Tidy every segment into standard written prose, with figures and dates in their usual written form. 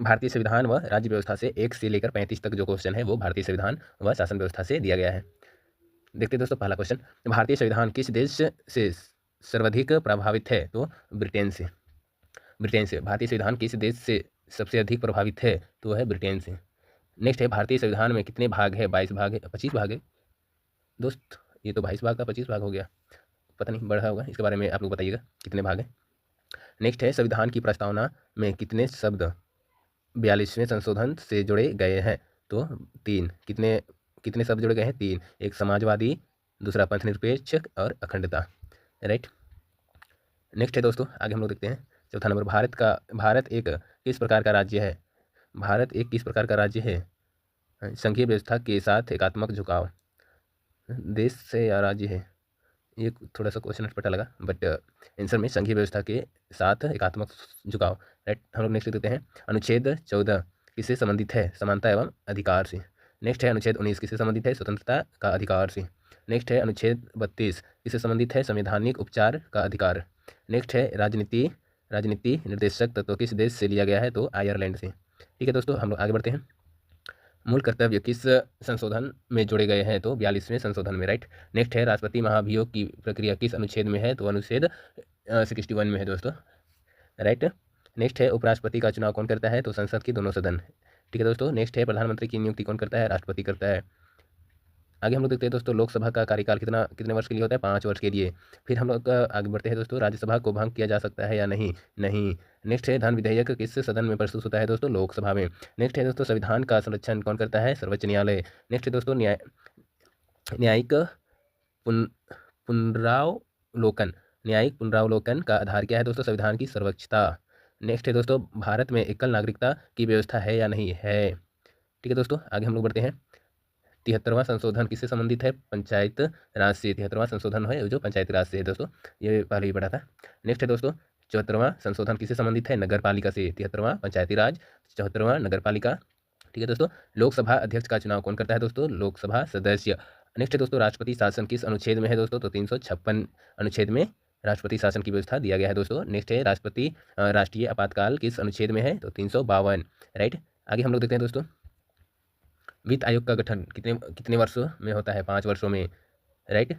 भारतीय संविधान व राज्य व्यवस्था से 1 से लेकर 35 तक जो क्वेश्चन है वो भारतीय संविधान व शासन व्यवस्था से दिया गया है। देखते हैं दोस्तों पहला क्वेश्चन, भारतीय संविधान किस देश से सर्वाधिक प्रभावित है? तो ब्रिटेन से। ब्रिटेन से। भारतीय संविधान किस देश से सबसे अधिक प्रभावित है? तो वह है ब्रिटेन से। नेक्स्ट है, भारतीय संविधान में कितने भाग है? 22 भाग है, 25 भाग है दोस्त। ये तो 22 भाग का 25 भाग हो गया, पता नहीं बढ़ा होगा, इसके बारे में आप लोग बताइएगा कितने भाग है। नेक्स्ट है, संविधान की प्रस्तावना में कितने शब्द 42वें संशोधन से जुड़े गए हैं? तो 3। कितने कितने शब्द जुड़े गए हैं? 3। एक समाजवादी, दूसरा पंथ निरपेक्ष और अखंडता, राइट। नेक्स्ट है दोस्तों, आगे हम लोग देखते हैं चौथा नंबर, भारत एक किस प्रकार का राज्य है? भारत एक किस प्रकार का राज्य है? संघीय व्यवस्था के साथ एकात्मक झुकाव। देश से या राज्य है? ये थोड़ा सा क्वेश्चन अटपटा लगा, बट आंसर में संघीय व्यवस्था के साथ एकात्मक झुकाव, राइट। हम लोग नेक्स्ट देखते हैं, अनुच्छेद 14 किससे संबंधित है? समानता एवं अधिकार से। नेक्स्ट है, अनुच्छेद 19 किससे संबंधित है? स्वतंत्रता का अधिकार से। नेक्स्ट है, अनुच्छेद 32 किससे संबंधित है? संवैधानिक उपचार का अधिकार। नेक्स्ट है, राजनीति निर्देशक तत्व किस देश से लिया गया है? तो आयरलैंड से। ठीक है दोस्तों, हम लोग आगे बढ़ते हैं। मूल कर्तव्य किस संशोधन में जोड़े गए हैं? तो 42वें संशोधन में, राइट। नेक्स्ट है, राष्ट्रपति महाभियोग की प्रक्रिया किस अनुच्छेद में है? तो अनुच्छेद 61 में है दोस्तों, राइट। नेक्स्ट है, उपराष्ट्रपति का चुनाव कौन करता है? तो संसद की दोनों सदन। ठीक है दोस्तों। नेक्स्ट है, प्रधानमंत्री की नियुक्ति कौन करता है? राष्ट्रपति करता है। आगे हम लोग देखते हैं दोस्तों, लोकसभा का कार्यकाल कितने वर्ष के लिए होता है? 5 वर्ष के लिए। फिर हम लोग आगे बढ़ते हैं दोस्तों, राज्यसभा को भंग किया जा सकता है या नहीं? नहीं। नेक्स्ट है, धन विधेयक किस सदन में प्रस्तुत होता है? दोस्तों लोकसभा में। नेक्स्ट है दोस्तों, संविधान का संरक्षण कौन करता है? सर्वोच्च न्यायालय। नेक्स्ट है दोस्तों, न्यायिक पुनरावलोकन। न्यायिक पुनरावलोकन का आधार क्या है दोस्तों? संविधान की सर्वोच्चता। नेक्स्ट है दोस्तों, भारत में एकल नागरिकता की व्यवस्था है या नहीं? है। ठीक है दोस्तों, आगे हम लोग बढ़ते हैं। 73वां संशोधन किससे संबंधित है? पंचायत राज से। 73वां संशोधन है जो पंचायत राज से है दोस्तों, ये पहले ही पढ़ा था। नेक्स्ट है दोस्तों, 74वां संशोधन किससे संबंधित है? नगर पालिका से। 73वां पंचायती राज, 74वां नगर पालिका। ठीक है दोस्तों, लोकसभा अध्यक्ष का चुनाव कौन करता है? दोस्तों लोकसभा सदस्य। नेक्स्ट है दोस्तों, राष्ट्रपति शासन किस अनुच्छेद में है? दोस्तों तो 356 अनुच्छेद में राष्ट्रपति शासन की व्यवस्था दिया गया है दोस्तों। नेक्स्ट है, राष्ट्रीय आपातकाल किस अनुच्छेद में है? तो 352, राइट। आगे हम लोग देखते हैं दोस्तों, वित्त आयोग का गठन कितने कितने वर्षों में होता है? 5 वर्षों में, राइट।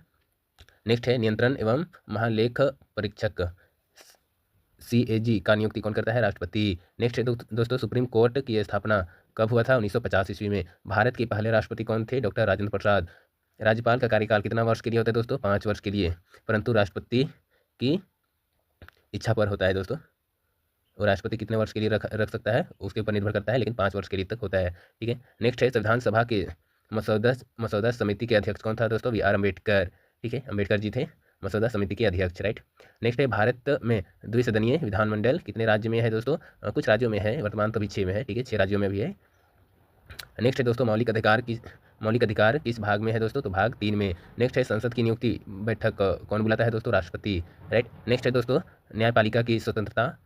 नेक्स्ट है, नियंत्रण एवं महालेख परीक्षक CAG का नियुक्ति कौन करता है? राष्ट्रपति। नेक्स्ट है दोस्तों, सुप्रीम कोर्ट की स्थापना कब हुआ था? 1950 ईस्वी में। भारत के पहले राष्ट्रपति कौन थे? डॉक्टर राजेंद्र प्रसाद। राज्यपाल का कार्यकाल कितना वर्ष के लिए होता है दोस्तों? 5 वर्ष के लिए, परंतु राष्ट्रपति की इच्छा पर होता है दोस्तों। और राष्ट्रपति कितने वर्ष के लिए रख सकता है उसके ऊपर निर्भर करता है, लेकिन 5 वर्ष के लिए तक होता है। ठीक है। नेक्स्ट है, संविधान सभा के मसौदा समिति के अध्यक्ष कौन था दोस्तों? BR अम्बेडकर। ठीक है, अम्बेडकर जी थे मसौदा समिति के अध्यक्ष, राइट। नेक्स्ट है, भारत में द्विसदनीय विधानमंडल कितने राज्य में है दोस्तों? कुछ राज्यों में है, वर्तमान तो अभी 6 में है। ठीक है, 6 राज्यों में भी है। नेक्स्ट है दोस्तों, मौलिक अधिकार किस भाग में है दोस्तों? तो भाग 3 में। नेक्स्ट है, संसद की नियुक्ति बैठक कौन बुलाता है दोस्तों? राष्ट्रपति, राइट। नेक्स्ट है दोस्तों, न्यायपालिका की स्वतंत्रता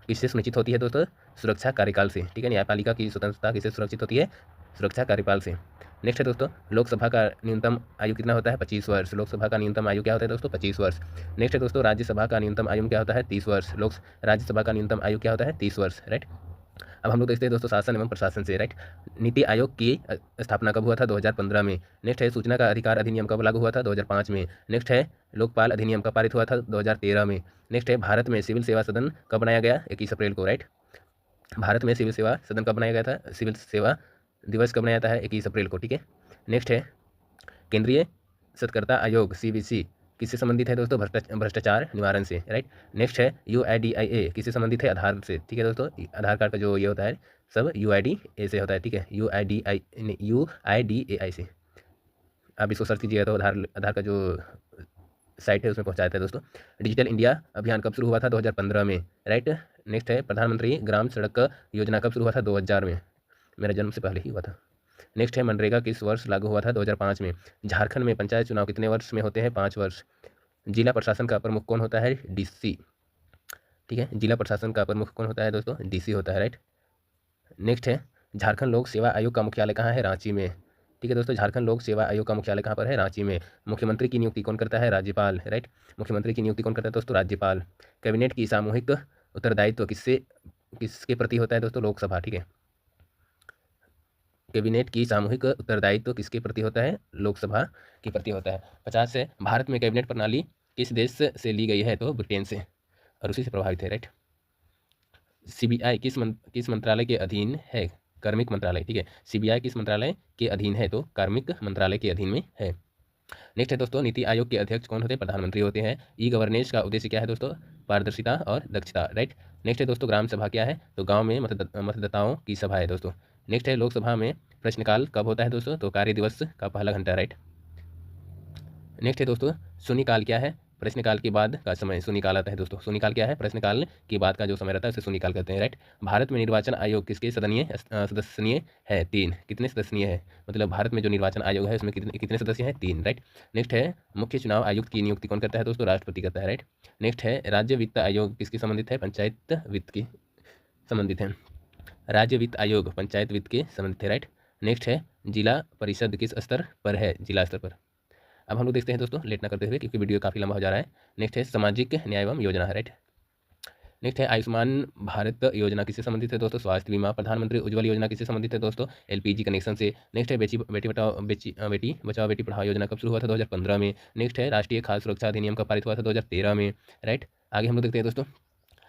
किससे सुनिश्चित होती है दोस्तों? सुरक्षा कार्यकाल से। ठीक है, न्यायपालिका की स्वतंत्रता किससे सुरक्षित होती है? सुरक्षा कार्यकाल से। नेक्स्ट है दोस्तों, लोकसभा का न्यूनतम आयु कितना होता है? 25 वर्ष। लोकसभा का न्यूनतम आयु क्या होता है दोस्तों? 25 वर्ष। नेक्स्ट है दोस्तों, राज्यसभा का न्यूनतम आयु क्या होता है? 30 वर्ष। राज्यसभा का न्यूनतम आयु क्या होता है? 30 वर्ष, राइट। अब हम लोग देखते हैं दोस्तों, शासन एवं प्रशासन से, राइट। नीति आयोग की स्थापना कब हुआ था? 2015 में। नेक्स्ट है, सूचना का अधिकार अधिनियम कब लागू हुआ था? 2005 में। नेक्स्ट है, लोकपाल अधिनियम कब पारित हुआ था? 2013 में। नेक्स्ट है, भारत में सिविल सेवा सदन कब बनाया गया? 21 अप्रैल को, राइट। भारत में सिविल सेवा सदन कब बनाया गया था? सिविल सेवा दिवस कब बनाया था? 21 अप्रैल को। ठीक है। नेक्स्ट है, केंद्रीय सतर्कता आयोग CBC किससे संबंधित है दोस्तों? भ्रष्टाचार निवारण से, राइट। नेक्स्ट है, UIDAI किससे संबंधित है? आधार से। ठीक है दोस्तों, आधार कार्ड का जो ये होता है सब UIDA से होता है। ठीक है, UIDAI से आप इसको सर्च कीजिएगा तो आधार का जो साइट है उसमें पहुंचा देता है दोस्तों। डिजिटल इंडिया अभियान कब शुरू हुआ था? 2015 में, राइट। नेक्स्ट है, प्रधानमंत्री ग्राम सड़क योजना कब शुरू हुआ था? 2000 में। मेरा जन्म से पहले ही हुआ था। नेक्स्ट है, मनरेगा किस वर्ष लागू हुआ था? 2005 में। झारखंड में पंचायत चुनाव कितने वर्ष में होते हैं? 5 वर्ष। जिला प्रशासन का प्रमुख कौन होता है? DC। ठीक है, जिला प्रशासन का प्रमुख कौन होता है दोस्तों? DC होता है, राइट। नेक्स्ट है, झारखंड लोक सेवा आयोग का मुख्यालय कहाँ है? रांची में। ठीक है दोस्तों, झारखंड लोक सेवा आयोग का मुख्यालय कहाँ पर है? रांची में। मुख्यमंत्री की नियुक्ति कौन करता है? राज्यपाल, राइट। मुख्यमंत्री की नियुक्ति कौन करता है दोस्तों? राज्यपाल। कैबिनेट की सामूहिक उत्तरदायित्व किससे किसके प्रति होता है दोस्तों? लोकसभा, ठीक है। कैबिनेट की सामूहिक उत्तरदायित्व किसके प्रति होता है? लोकसभा के प्रति होता है। 50 है, भारत में कैबिनेट प्रणाली किस देश से ली गई है? तो ब्रिटेन से, और उसी से प्रभावित है, राइट। सीबीआई किस मंत्रालय के अधीन है? कार्मिक मंत्रालय, ठीक है। सीबीआई किस मंत्रालय के अधीन है? तो कार्मिक मंत्रालय के अधीन में है। नेक्स्ट है दोस्तों, नीति आयोग के अध्यक्ष कौन होते हैं? प्रधानमंत्री होते हैं। ई गवर्नेंस का उद्देश्य क्या है दोस्तों? पारदर्शिता और दक्षता, राइट। नेक्स्ट है दोस्तों, ग्राम सभा क्या है? तो गांव में मतदाताओं की सभा है दोस्तों। नेक्स्ट है, लोकसभा में प्रश्नकाल कब होता है दोस्तों? तो कार्य दिवस का पहला घंटा, राइट। नेक्स्ट है दोस्तों, शून्यकाल क्या है? प्रश्नकाल के बाद का समय शून्यकाल आता है दोस्तों। शून्यकाल क्या है? प्रश्नकाल के बाद का जो समय रहता है उसे शून्यकाल कहते हैं, राइट। भारत में निर्वाचन आयोग किसके सदस्यनीय है? 3। कितने सदस्यनीय है? मतलब भारत में जो निर्वाचन आयोग है उसमें कितने सदस्य हैं? 3, राइट। नेक्स्ट है, मुख्य चुनाव आयुक्त की नियुक्ति कौन करता है दोस्तों? राष्ट्रपति करता है, राइट। नेक्स्ट है, राज्य वित्त आयोग किसके संबंधित है? पंचायत वित्त के संबंधित है। राज्य वित्त आयोग पंचायत वित्त के संबंधित है, राइट। नेक्स्ट है, जिला परिषद किस स्तर पर है? जिला स्तर पर। अब हम लोग देखते हैं दोस्तों, लेट ना करते हुए क्योंकि वीडियो काफ़ी लंबा हो जा रहा है। नेक्स्ट है, सामाजिक न्याय एवं योजना है, राइट। नेक्स्ट है, आयुष्मान भारत योजना किससे संबंधित है दोस्तों? स्वास्थ्य बीमा। प्रधानमंत्री उज्ज्वल योजना किससे संबंधित है दोस्तों? एलपीजी कनेक्शन से। नेक्स्ट है, बेटी बचाओ बेटी पढ़ाओ योजना कब शुरू हुआ था? 2015 में। नेक्स्ट है, राष्ट्रीय खाद्य सुरक्षा अधिनियम कब पारित हुआ था? 2013 में, राइट। आगे हम लोग देखते हैं दोस्तों,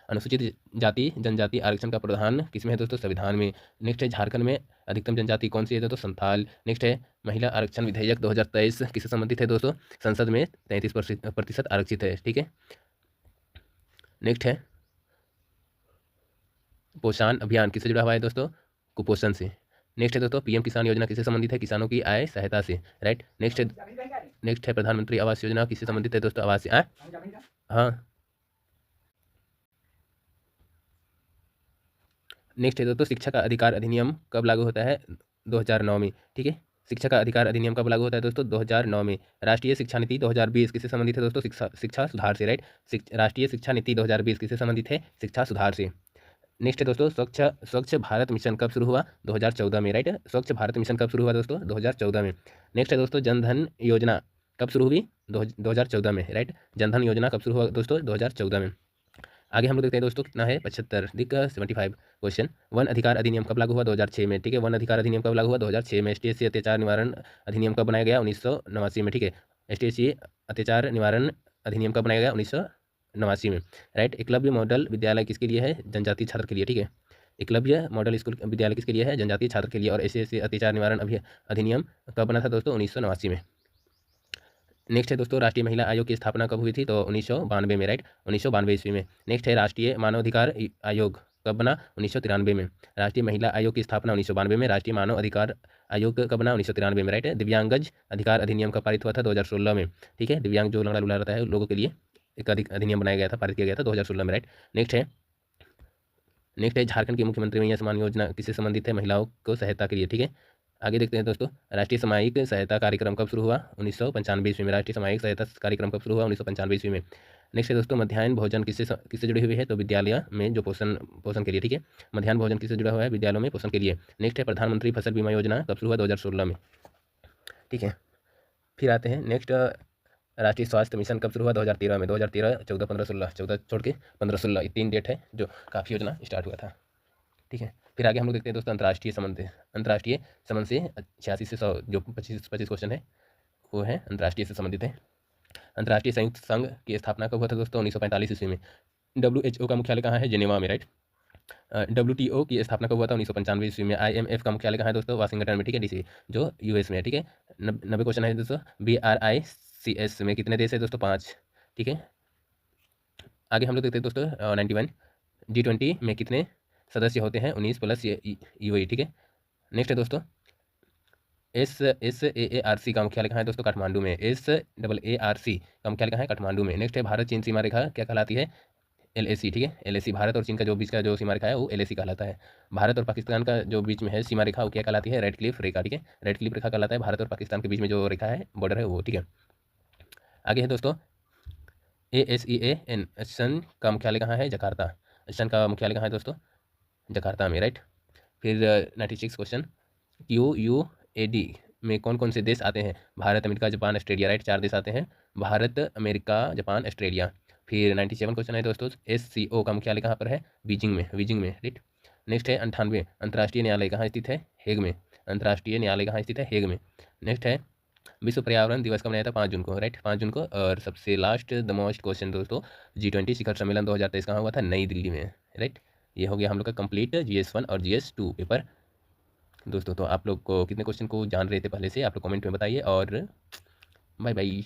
अनुसूचित जाति जनजाति आरक्षण का प्रावधान किसमें है दोस्तों? संविधान में। नेक्स्ट है, झारखंड में अधिकतम जनजाति कौन सी है दोस्तों? संथाल। नेक्स्ट है, महिला आरक्षण विधेयक 2023 किससे संबंधित है दोस्तों? संसद में 33% आरक्षित है, ठीक है। नेक्स्ट है, पोषण अभियान किससे जुड़ा हुआ है दोस्तों? कुपोषण से। नेक्स्ट है दोस्तों, पीएम किसान योजना किससे संबंधित है? किसानों की आय सहायता से, राइट। नेक्स्ट है, प्रधानमंत्री आवास योजना किससे संबंधित है दोस्तों? आवास से। हाँ। नेक्स्ट है दोस्तों, शिक्षा का अधिकार अधिनियम कब लागू होता है? 2009 में, ठीक है। शिक्षा का अधिकार अधिनियम कब लागू होता है दोस्तों? 2009 में। राष्ट्रीय शिक्षा नीति 2020 किससे संबंधित है दोस्तों? शिक्षा सुधार से, राइट। राष्ट्रीय शिक्षा नीति 2020 किससे संबंधित है? शिक्षा सुधार से। नेक्स्ट है दोस्तों, स्वच्छ भारत मिशन कब शुरू हुआ? 2014 में, राइट। स्वच्छ भारत मिशन कब शुरू हुआ दोस्तों? 2014 में। नेक्स्ट है दोस्तों, जनधन योजना कब शुरू हुई? 2014 में, राइट। जनधन योजना कब शुरू हुआ दोस्तों? 2014 में। आगे हम लोग देखते हैं दोस्तों, कितना है? 75, दिख 75 क्वेश्चन। वन अधिकार अधिनियम कब लागू हुआ? 2006 में, ठीक है। वन अधिकार अधिनियम कब लागू हुआ? 2006 में। एसटीएससी अत्याचार निवारण अधिनियम कब बनाया गया? 1989 में, ठीक है। एसटीएससी अत्याचार निवारण अधिनियम कब बनाया गया? 1989 में, राइट। एकलव्य मॉडल विद्यालय किसके लिए है? जनजातीय छात्र के लिए, ठीक है। एकलव्य मॉडल स्कूल विद्यालय किसके लिए है? जनजातीय छात्र के लिए। और एसटीएससी अत्याचार निवारण अधिनियम कब बना था दोस्तों? 1989 में। नेक्स्ट है दोस्तों, राष्ट्रीय महिला आयोग की स्थापना कब हुई थी? तो 1992 में, राइट। 1992 ईस्वी में। नेक्स्ट है, राष्ट्रीय मानवाधिकार आयोग कब बना? 1993 में। राष्ट्रीय महिला आयोग की स्थापना 1992 में। राष्ट्रीय मानव अधिकार आयोग कब बना? 1993 में, राइट। दिव्यांगज अधिकार अधिनियम कब पारित हुआ था? 2016 में, ठीक है। दिव्यांग जो लंगड़ा लूला रहता है लोगों के लिए एक अधिनियम बनाया गया था, पारित किया गया था 2016 में, राइट। नेक्स्ट है, झारखंड की मुख्यमंत्री मैया सम्मान योजना किससे संबंधित है? महिलाओं को सहायता के लिए, ठीक है। आगे देखते हैं दोस्तों, राष्ट्रीय सामायिक सहायता कार्यक्रम कब शुरू हुआ? 1995 ईस्वी में। राष्ट्रीय सामायिक सहायता कार्यक्रम कब शुरू हुआ? 1995 ईस्वी में। नेक्स्ट है दोस्तों, मध्याह्न भोजन किससे जुड़ी हुई है? तो विद्यालय में जो पोषण के लिए, ठीक है। मध्याह्न भोजन किससे जुड़ा हुआ है? विद्यालयों में पोषण के लिए। नेक्स्ट है, प्रधानमंत्री फसल बीमा योजना कब शुरू हुआ? 2016 में, ठीक है। फिर आते हैं नेक्स्ट, राष्ट्रीय स्वास्थ्य मिशन कब शुरू हुआ? 2013 में। 2013, 14, 15, 16, 14 छोड़ के 15, 16 ये 3 डेट है जो काफ़ी योजना स्टार्ट हुआ था, ठीक है। फिर आगे हम लोग देखते हैं दोस्तों, अंतर्राष्ट्रीय संबंध से 86 से 100 जो 25 क्वेश्चन है वो है अंतर्राष्ट्रीय से संबंधित है। अंतर्राष्ट्रीय संयुक्त संघ की स्थापना कब हुआ था दोस्तों? 1945 ईस्वी में। WHO का मुख्यालय कहाँ है? जिनेवा में, राइट। WTO की स्थापना कब हुआ था? 1995 ईस्वी में। IMF का मुख्यालय कहाँ है दोस्तों? वाशिंगटन में, ठीक है, DC जो US में है, ठीक है। 90 क्वेश्चन है दोस्तों। BRICS में कितने देश है दोस्तों? 5, ठीक है। आगे हम लोग देखते हैं दोस्तों, 91 G20 में कितने सदस्य होते हैं? 19 प्लस UAE, ठीक है। नेक्स्ट है दोस्तों, SAARC का मुख्यालय कहाँ है दोस्तों? काठमांडू में। SAARC का मुख्यालय कहाँ है? काठमांडू में। नेक्स्ट है, भारत चीन सीमा रेखा क्या कहलाती है? LAC, ठीक है। LAC भारत और चीन का जो बीच का जो सीमा रेखा है वो LAC कहलाता है। भारत और पाकिस्तान का जो बीच में है सीमा रेखा वो क्या कहलाती है? रेड क्लिफ रेखा, ठीक है। रेड क्लिफ रेखा कहलाता है भारत और पाकिस्तान के बीच में जो रेखा है, बॉर्डर है वो, ठीक है। आगे है दोस्तों, ASEAN एसन का मुख्यालय कहाँ है? जकार्ता। एसन का मुख्यालय कहाँ है दोस्तों? जकार्ता में, राइट। फिर 96 क्वेश्चन, QUAD में कौन कौन से देश आते हैं? Bharat, America, Japan, Australia, right. 4 देश आते हैं, भारत, अमेरिका, जापान, ऑस्ट्रेलिया। फिर 97 क्वेश्चन है दोस्तों, SCO का मुख्यालय कहाँ पर है? बीजिंग में, राइट। नेक्स्ट है 98, अंतर्राष्ट्रीय न्यायालय कहाँ स्थित है? हेग में। अंतर्राष्ट्रीय न्यायालय कहाँ स्थित है? हेग में। नेक्स्ट है विश्व पर्यावरण दिवस कब मनाया था? 5 जून को, राइट, 5 जून को। और सबसे लास्ट द मोस्ट क्वेश्चन दोस्तों, G20 शिखर सम्मेलन 2023 कहाँ हुआ था? नई दिल्ली में, राइट। ये हो गया हम लोग का कंप्लीट GS1 और GS2 पेपर दोस्तों। तो आप लोग को कितने क्वेश्चन को जान रहे थे पहले से, आप लोग कमेंट में बताइए, और बाय बाय।